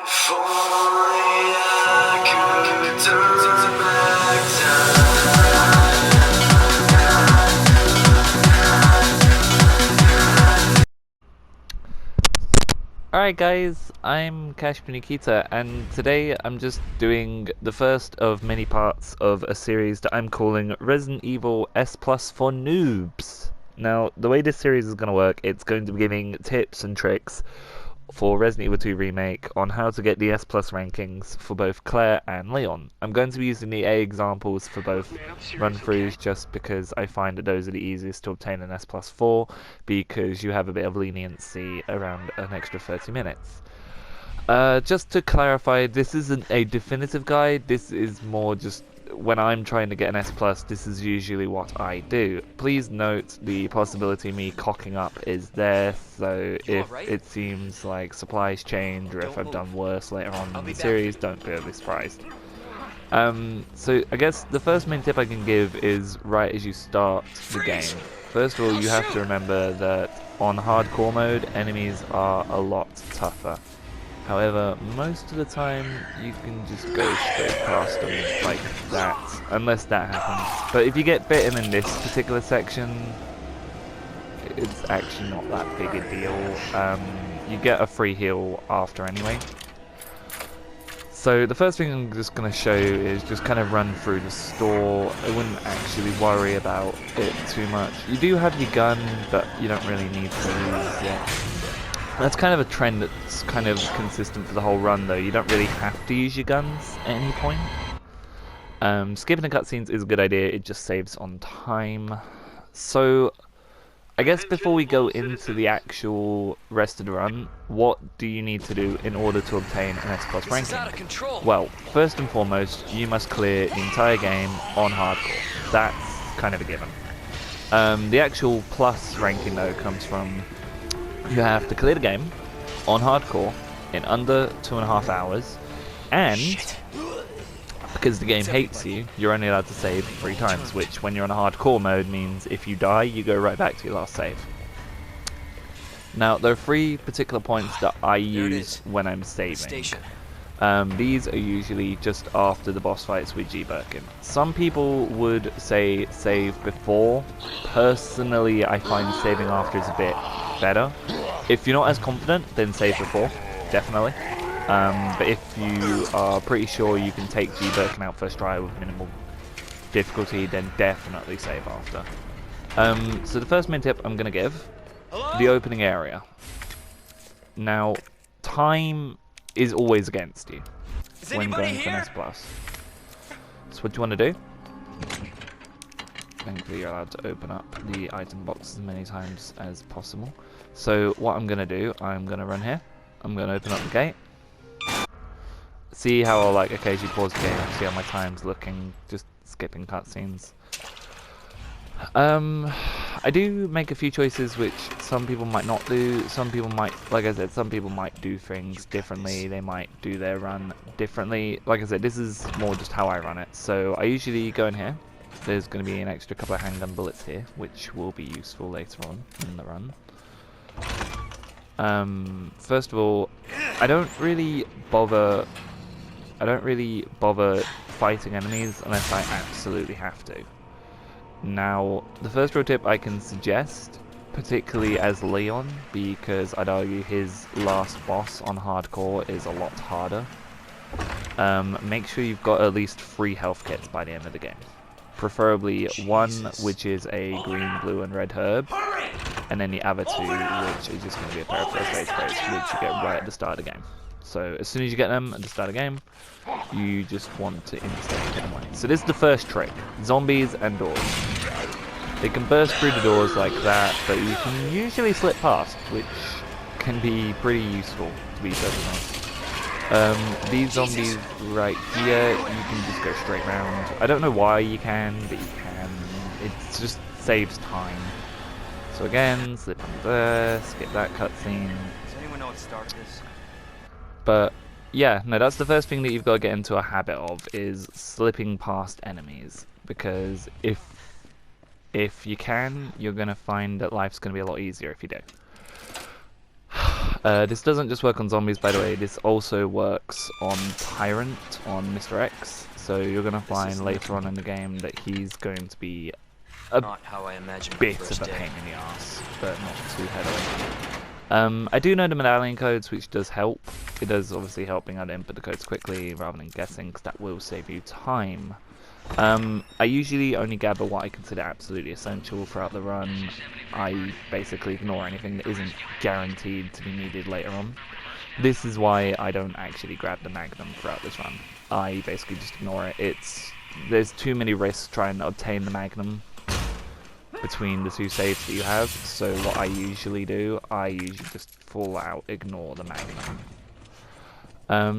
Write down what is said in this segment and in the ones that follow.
If only I could turn back time. Alright guys, I'm Cash Nikita, and today I'm just doing the first of many parts of a series that I'm calling Resident Evil S Plus for Noobs. Now, the way this series is going to work, it's going to be giving tips and tricks for Resident Evil 2 Remake on how to get the S Plus rankings for both Claire and Leon. I'm going to be using the A examples for both run-throughs just because I find that those are the easiest to obtain in S Plus 4 because you have a bit of leniency around an extra 30 minutes. Just to clarify, this isn't a definitive guide, this is more just when I'm trying to get an S+, this is usually what I do. Please note the possibility of me cocking up is there, so if it seems like supplies change or if I've done worse later on in the series, don't be overly surprised. So I guess the first main tip I can give is right as you start the game. First of all, you have to remember that on hardcore mode, enemies are a lot tougher. However, most of the time you can just go straight past them like that, unless that happens. But if you get bitten in this particular section, it's actually not that big a deal. You get a free heal after anyway. So the first thing I'm just going to show you is just kind of run through the store. I wouldn't actually worry about it too much. You do have your gun, but you don't really need to use it. That's kind of a trend that's kind of consistent for the whole run though. You don't really have to use your guns at any point. Skipping the cutscenes is a good idea, it just saves on time. So, I guess before we go into the actual rest of the run, what do you need to do in order to obtain an S Plus ranking? Well, first and foremost, you must clear the entire game on hardcore. That's kind of a given. The actual plus ranking though comes from you have to clear the game on hardcore in under 2.5 hours, and because the game hates you, you're only allowed to save 3 times, which when you're on a hardcore mode means if you die, you go right back to your last save. Now, there are 3 particular points that I use when I'm saving. These are usually just after the boss fights with G Birkin. Some people would say save before. Personally, I find saving after is a bit better. If you're not as confident, then save before, definitely. But if you are pretty sure you can take G Birkin out first try with minimal difficulty, then definitely save after. So the first main tip I'm going to give, the opening area. Now, time is always against you when going for an S+. So what do you want to do? Thankfully you're allowed to open up the item box as many times as possible. So what I'm going to do, I'm going to run here. I'm going to open up the gate. See how I'll like occasionally pause the game and see how my time's looking, just skipping cutscenes. I do make a few choices which some people might not do. Some people might, like I said, some people might do things differently. They might do their run differently. Like I said, this is more just how I run it. So I usually go in here. There's going to be an extra couple of handgun bullets here, which will be useful later on in the run. First of all, I don't really bother fighting enemies unless I absolutely have to. Now, the first pro tip I can suggest, particularly as Leon, because I'd argue his last boss on hardcore is a lot harder. Make sure you've got at least 3 health kits by the end of the game. Preferably 1 which is a green, blue and red herb, and then the other 2 which is just going to be a pair of first aid sprays, which you get right at the start of the game. So as soon as you get them at the start of the game, you just want to instantly get them away. So this is the first trick, zombies and doors. They can burst through the doors like that, but you can usually slip past, which can be pretty useful, to be perfectly honest. These zombies right here, you can just go straight round. I don't know why you can, but you can. It just saves time. So again, slip under there, skip that cutscene. Does anyone know what started this? But yeah, no, that's the first thing that you've got to get into a habit of, is slipping past enemies. Because if you can, you're going to find that life's going to be a lot easier if you do. This doesn't just work on zombies, by the way. This also works on Tyrant, on Mr. X. So you're going to find later on in the game that he's going to be a Not how I imagined bit the of first a day. pain in the ass, but not too heavily. I do know the medallion codes, which does help. It does obviously help being able to input the codes quickly rather than guessing, because that will save you time. I usually only gather what I consider absolutely essential throughout the run. I basically ignore anything that isn't guaranteed to be needed later on. This is why I don't actually grab the Magnum throughout this run. I basically just ignore it. There's too many risks trying to obtain the Magnum between the two saves that you have, so what I usually do, I usually just full out ignore the Magnum.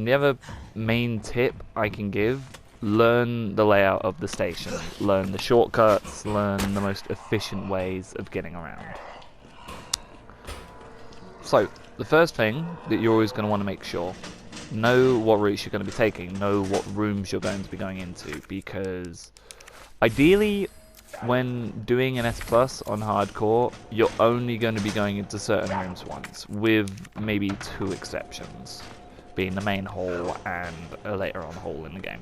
The other main tip I can give: learn the layout of the station, learn the shortcuts, learn the most efficient ways of getting around. So, the first thing that you're always going to want to make sure, know what routes you're going to be taking, know what rooms you're going to be going into, because ideally, when doing an S Plus on hardcore, you're only going to be going into certain rooms once, with maybe 2 exceptions, being the main hall and a later on hall in the game.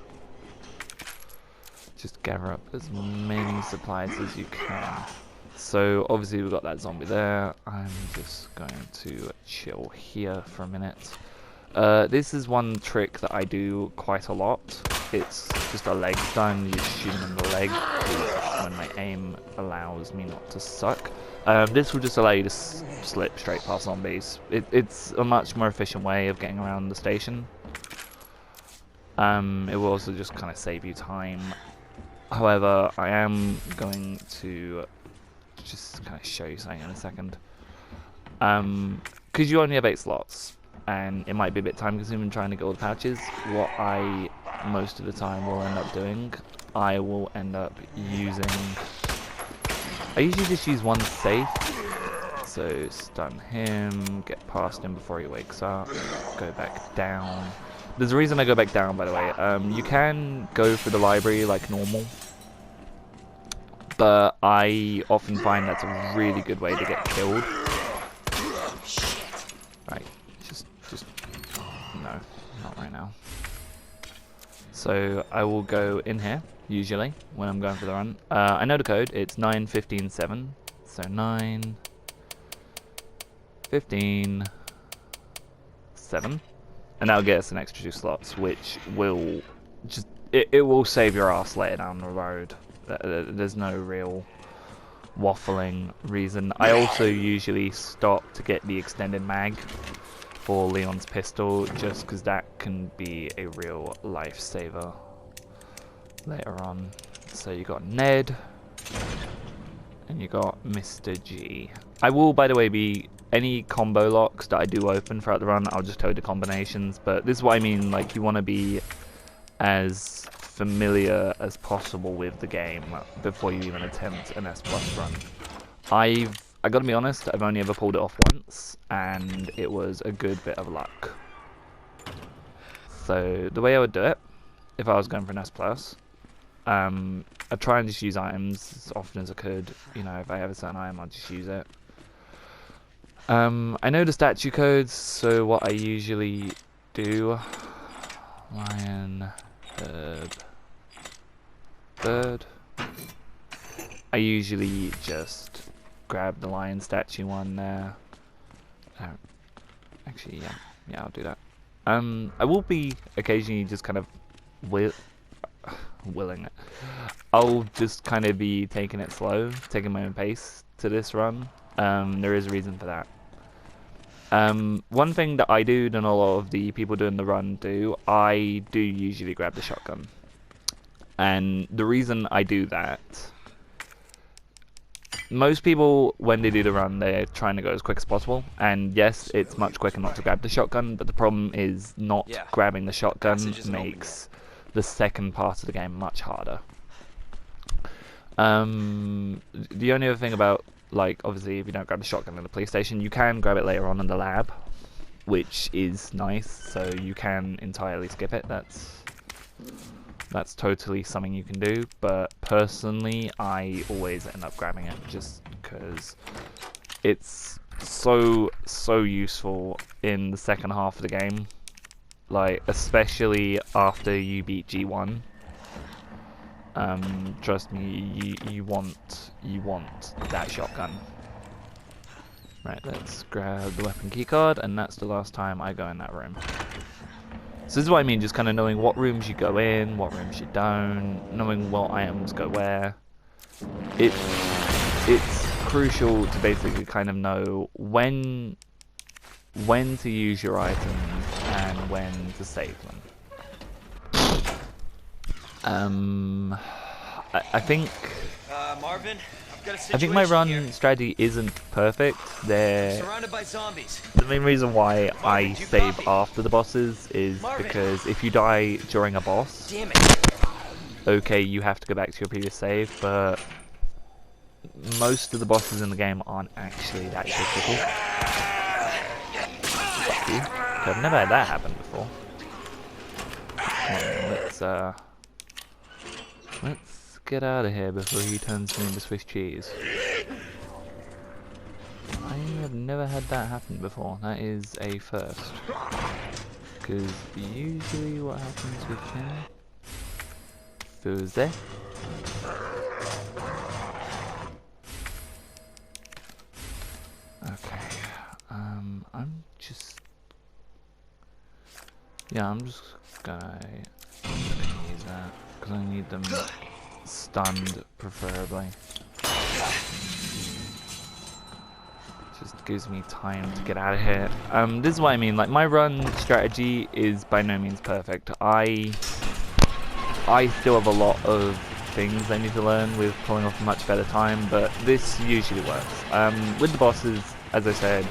Just gather up as many supplies as you can. So obviously we've got that zombie there. I'm just going to chill here for a minute. This is one trick that I do quite a lot. It's just a leg stun. You just shoot him in the leg when my aim allows me not to suck. This will just allow you to slip straight past zombies. It's a much more efficient way of getting around the station. It will also just kind of save you time. However, I am going to just kind of show you something in a second. Because you only have 8 slots, and it might be a bit time consuming trying to get all the pouches, what I most of the time will end up doing, I will end up using... I usually just use one safe. So stun him, get past him before he wakes up, go back down. There's a reason I go back down, by the way. You can go for the library like normal, but I often find that's a really good way to get killed. Right, just no, not right now. So I will go in here, usually, when I'm going for the run. I know the code, it's 9-15-7. So 9, 15, 7. And that'll get us an extra 2 slots, which will just, it will save your ass later down the road. There's no real waffling reason. I also usually stop to get the extended mag for Leon's pistol, just because that can be a real lifesaver later on. So you got Ned, and you got Mr. G. I will, by the way, be any combo locks that I do open throughout the run, I'll just tell you the combinations, but this is what I mean, like, you want to be as familiar as possible with the game before you even attempt an S Plus run. I gotta be honest, I've only ever pulled it off once, and it was a good bit of luck. So the way I would do it, if I was going for an S Plus, I'd try and just use items as often as I could. You know, if I have a certain item, I'll just use it. I know the statue codes, so what I usually do, lion, herb, bird. I usually just grab the lion statue one there. Actually, yeah, I'll do that. I will be occasionally just kind of willing it. I'll just kind of be taking it slow, taking my own pace to this run. There is a reason for that. One thing that I do, and a lot of the people doing the run do, I do usually grab the shotgun. And the reason I do that, most people, when they do the run, they're trying to go as quick as possible. And yes, it's much quicker not to grab the shotgun, but the problem is not grabbing the shotgun makes the second part of the game much harder. The only other thing about, like, obviously if you don't grab the shotgun in the police station, you can grab it later on in the lab, which is nice, so you can entirely skip it. That's totally something you can do, but personally I always end up grabbing it just because it's so useful in the second half of the game. Like, especially after you beat G1. Trust me, you want that shotgun. Right, let's grab the weapon keycard, and that's the last time I go in that room. So this is what I mean, just kind of knowing what rooms you go in, what rooms you don't, knowing what items go where. It's crucial to basically kind of know when to use your items and when to save them. I think Marvin, I've got a I situation think my run here. strategy isn't perfect. Surrounded by zombies. The main reason why I Marvin, you save copy? after the bosses is Marvin. because if you die during a boss, Damn it. okay, you have to go back to your previous save, but most of the bosses in the game aren't actually that difficult. I've never had that happen before. Let's get out of here before he turns me into Swiss cheese. I have never had that happen before. That is a first. Because usually what happens with him... Thursday. Okay. I'm just... Yeah, I'm just gonna use that. Because I need them stunned, preferably. Just gives me time to get out of here. This is what I mean, like, my run strategy is by no means perfect. I still have a lot of things I need to learn with pulling off a much better time, but this usually works. With the bosses, as I said,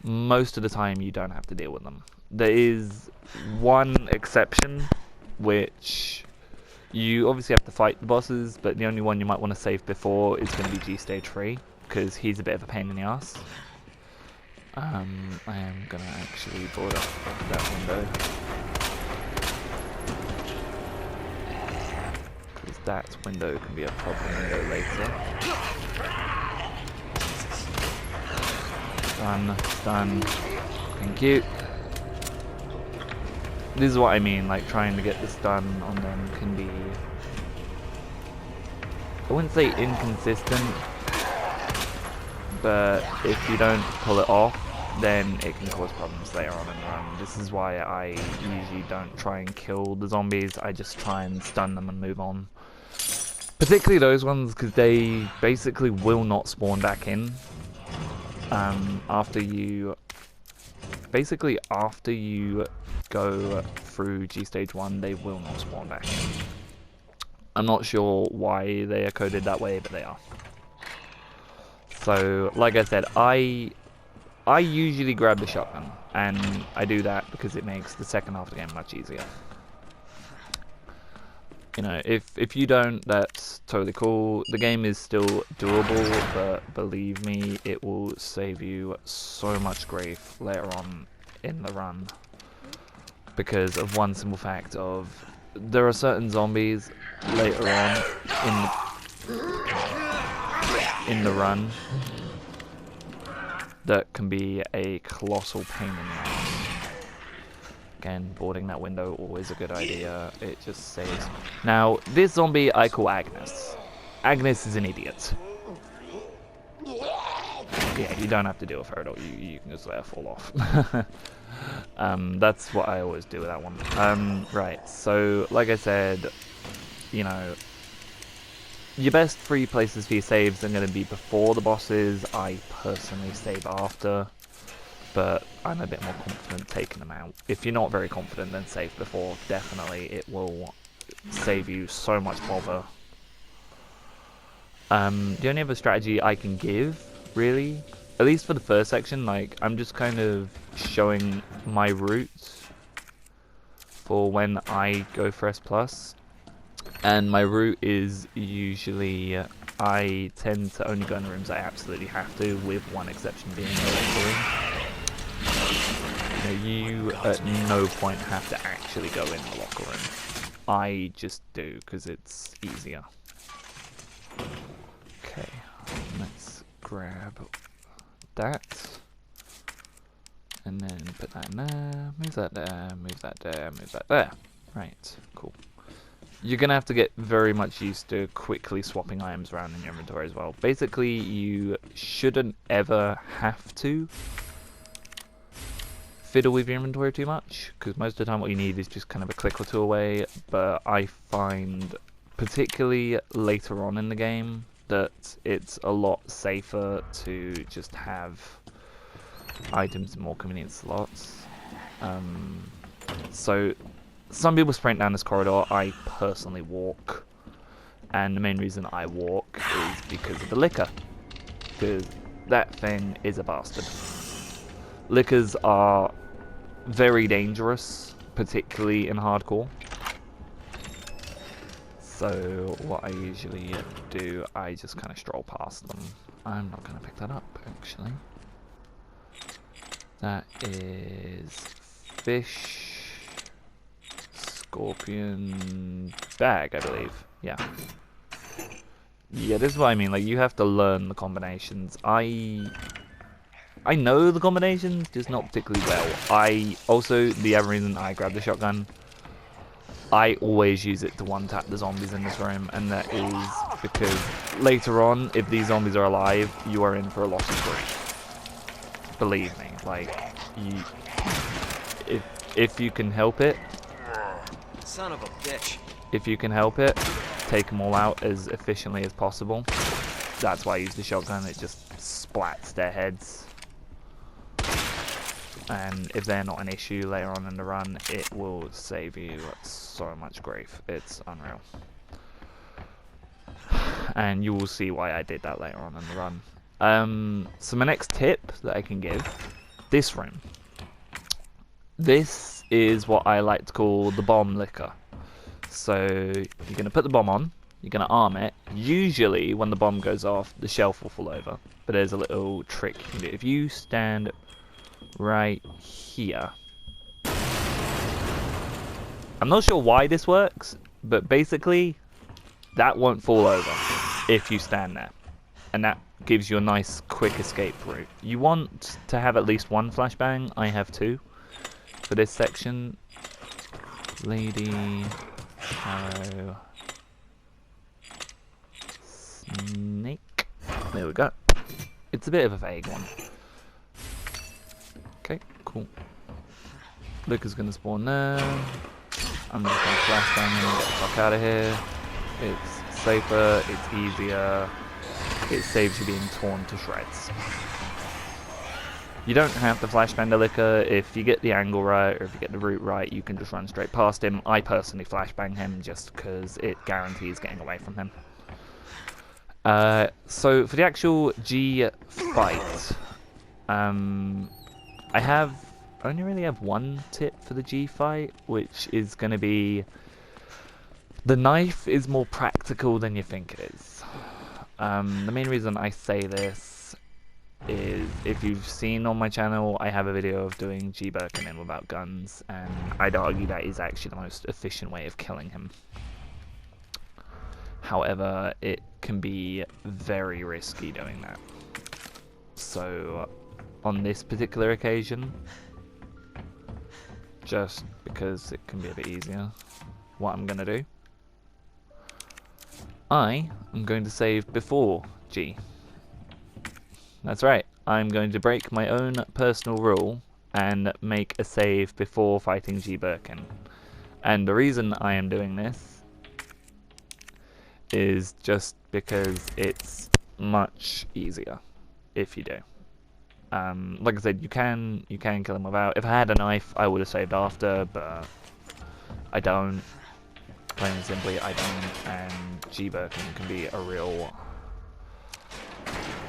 most of the time you don't have to deal with them. There is one exception, which you obviously have to fight the bosses, but the only one you might want to save before is going to be G Stage 3, because he's a bit of a pain in the ass. I am going to actually board up that window, because that window can be a problem window later. Done. Thank you. This is what I mean, like, trying to get the stun on them can be, I wouldn't say inconsistent, but if you don't pull it off, then it can cause problems later on in the run. This is why I usually don't try and kill the zombies, I just try and stun them and move on. Particularly those ones, because they basically will not spawn back in. After you go through G Stage 1, they will not spawn back in. I'm not sure why they are coded that way, but they are. So, like I said, I usually grab the shotgun, and I do that because it makes the second half of the game much easier. You know, if you don't, that's totally cool. The game is still doable, but believe me, it will save you so much grief later on in the run. Because of one simple fact of, there are certain zombies later on in the run that can be a colossal pain in the ass. Again, boarding that window, always a good idea. It just saves. Now, this zombie I call Agnes. Agnes is an idiot. Yeah, you don't have to deal with her at all. You can just let her fall off. That's what I always do with that one. Right, so, like I said, you know, your best 3 places for your saves are going to be before the bosses. I personally save after, but I'm a bit more confident taking them out. If you're not very confident, then save before. Definitely, it will save you so much bother. The only other strategy I can give, really, at least for the first section, like, I'm just kind of showing my route for when I go for S+. And my route is usually, I tend to only go in the rooms I absolutely have to, with one exception being the locker room. You at no point have to actually go in the locker room. I just do, because it's easier. Okay, let's grab that. And then put that in there, move that there, move that there, move that there. Right, cool. You're going to have to get very much used to quickly swapping items around in your inventory as well. Basically, you shouldn't ever have to fiddle with your inventory too much, because most of the time what you need is just kind of a click or two away. But I find, particularly later on in the game, that it's a lot safer to just have items in more convenient slots. So some people sprint down this corridor. I personally walk, and the main reason I walk is because of the liquor, because that thing is a bastard. Liquors are very dangerous, particularly in hardcore. So what I usually do, I just kind of stroll past them. I'm not going to pick that up, actually. That is fish, scorpion, bag, I believe. Yeah. Yeah, this is what I mean. Like, you have to learn the combinations. I know the combinations, just not particularly well. Also, the other reason I grabbed the shotgun, I always use it to one-tap the zombies in this room, and that is because later on, if these zombies are alive, you are in for a loss of grief. Believe me, like, if you can help it, Son of a bitch. if you can help it, take them all out as efficiently as possible. That's why I use the shotgun. It just splats their heads. And if they're not an issue later on in the run, it will save you so much grief. It's unreal. And you will see why I did that later on in the run. So my next tip that I can give, this room. This is what I like to call the bomb liquor. So you're going to put the bomb on, you're going to arm it. Usually when the bomb goes off, the shelf will fall over. But there's a little trick you can do. If you stand right here. I'm not sure why this works, but basically that won't fall over if you stand there. And that gives you a nice quick escape route. You want to have at least one flashbang. I have two for this section. Lady, arrow, snake. There we go. It's a bit of a vague one. Okay, cool. Liquor's gonna spawn there. I'm just gonna flashbang him and get the fuck out of here. It's safer, it's easier. It saves you being torn to shreds. You don't have to flashbang the liquor. If you get the angle right, or if you get the route right, you can just run straight past him. I personally flashbang him just because it guarantees getting away from him. So for the actual G fight, I only really have one tip for the G fight, which is going to be the knife is more practical than you think it is. The main reason I say this is, if you've seen on my channel, I have a video of doing G Birkin without guns, and I'd argue that is actually the most efficient way of killing him. However, it can be very risky doing that. So on this particular occasion, just because it can be a bit easier, what I'm going to do, I am going to save before G. That's right, I'm going to break my own personal rule and make a save before fighting G Birkin. And the reason I am doing this is just because it's much easier if you do. Like I said, you can kill him without. If I had a knife, I would have saved after, but I don't. Plain and simply, I don't. And G Birkin can be a real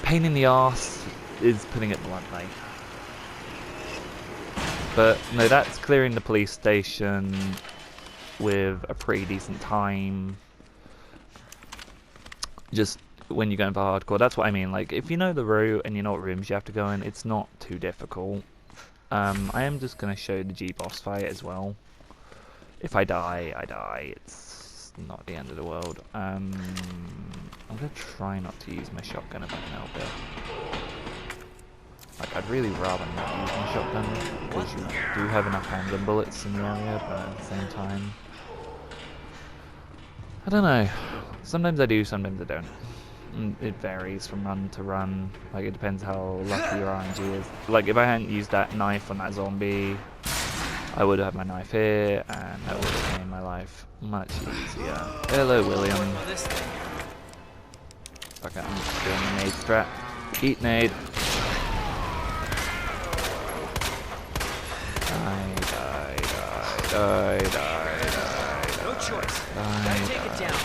pain in the arse, is putting it bluntly. But no, that's clearing the police station with a pretty decent time. Just when you're going for hardcore, that's what I mean. Like, if you know the route and you know what rooms you have to go in, it's not too difficult. I am just going to show the G boss fight as well. If I die, I die. It's not the end of the world. I'm going to try not to use my shotgun if I can help it. I'd really rather not use my shotgun, because you do have enough handgun bullets in the area, but at the same time, I don't know. Sometimes I do, sometimes I don't. It varies from run to run. Like, it depends how lucky your RNG is. Like, if I hadn't used that knife on that zombie, I would have my knife here, and that would have made my life much easier. Hello, William. Okay, I'm just doing a nade strat. Eat nade. Die. No choice. Gotta take it down.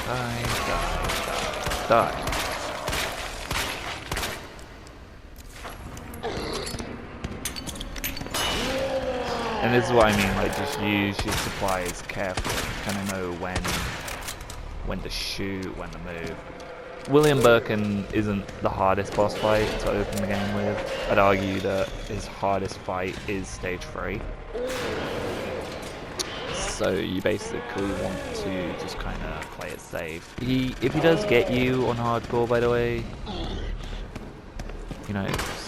Die. And this is what I mean, like, just use your supplies carefully. Kind of know when to shoot, when to move. William Birkin isn't the hardest boss fight to open the game with. I'd argue that his hardest fight is stage 3. So you basically want to just kind of play it safe. If he does get you on hardcore, by the way, you know, it's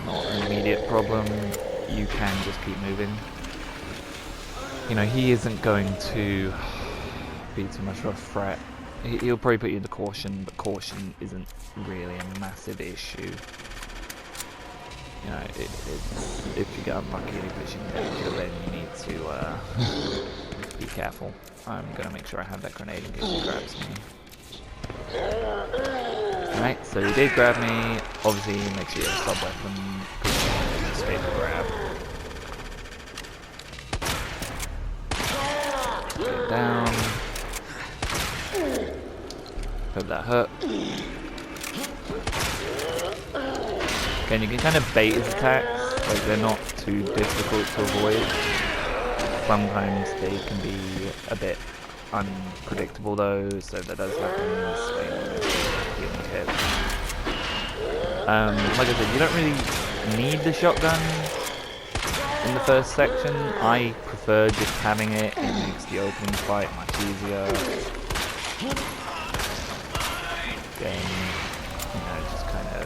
not an immediate problem. You can just keep moving. You know, he isn't going to be too much of a threat. He'll probably put you into caution, but caution isn't really a massive issue. You know, if you get unlucky and he puts you in danger, then you need to be careful. I'm gonna make sure I have that grenade in case he grabs me. Alright, so he did grab me. Obviously, make sure you have a sub-weapon, because it's safe to grab. Get down. Hope that hurt. Again, you can kind of bait his attacks, like they're not too difficult to avoid. Sometimes they can be a bit unpredictable though, so that does happen. Healing kit. Like I said, you don't really need the shotgun in the first section. I prefer just having it. It makes the opening fight much easier. Again, you know, just kind of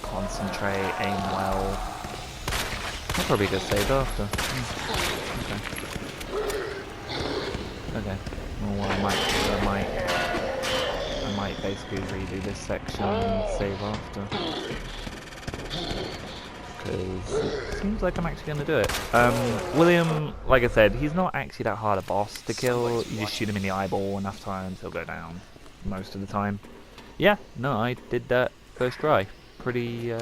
concentrate, aim well. I'll probably get saved after. Okay. Well, what I might do, I might basically redo this section and save after. Because it seems like I'm actually going to do it. William, like I said, he's not actually that hard a boss to kill. You just shoot him in the eyeball enough times, he'll go down most of the time. Yeah, no, I did that first try. Pretty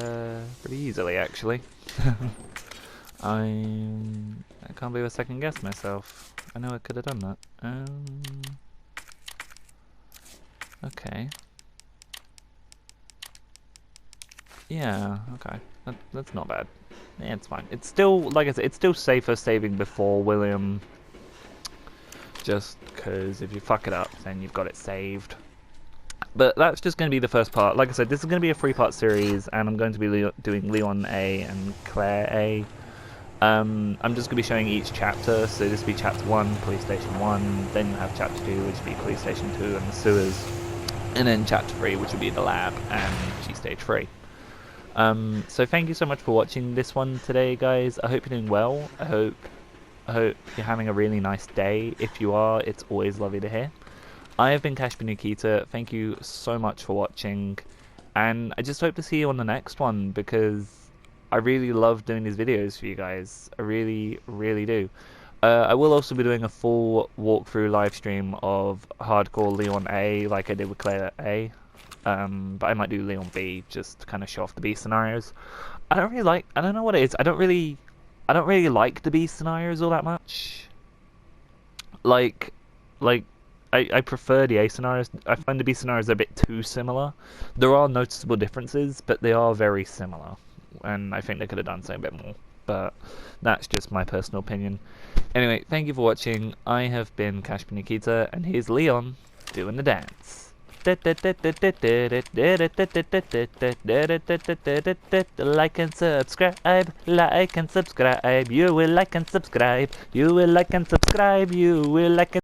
easily, actually. I can't believe I second guessed myself. I know I could have done that. Okay. Yeah, okay. That's not bad. Yeah, it's fine. It's still, like I said, it's still safer saving before William. Just because if you fuck it up, then you've got it saved. But that's just going to be the first part. Like I said, this is going to be a 3-part series, and I'm going to be doing Leon A and Claire A. I'm just going to be showing each chapter, so this will be Chapter 1, Police Station 1, then you'll have Chapter 2, which will be Police Station 2 and the sewers, and then Chapter 3, which will be the lab and G-Stage 3. So thank you so much for watching this one today, guys. I hope you're doing well. I hope you're having a really nice day. If you are, it's always lovely to hear. I have been Nikita. Thank you so much for watching, and I just hope to see you on the next one, because I really love doing these videos for you guys. I really, really do. I will also be doing a full walkthrough live stream of Hardcore Leon A, like I did with Claire A. But I might do Leon B, just to kind of show off the B scenarios. I don't know what it is. I don't really like the B scenarios all that much. I prefer the A scenarios. I find the B scenarios a bit too similar. There are noticeable differences, but they are very similar. And I think they could have done something a bit more. But that's just my personal opinion. Anyway, thank you for watching. I have been Nikita, and here's Leon doing the dance. Like and subscribe, you will like and subscribe, you will like and subscribe, you will like and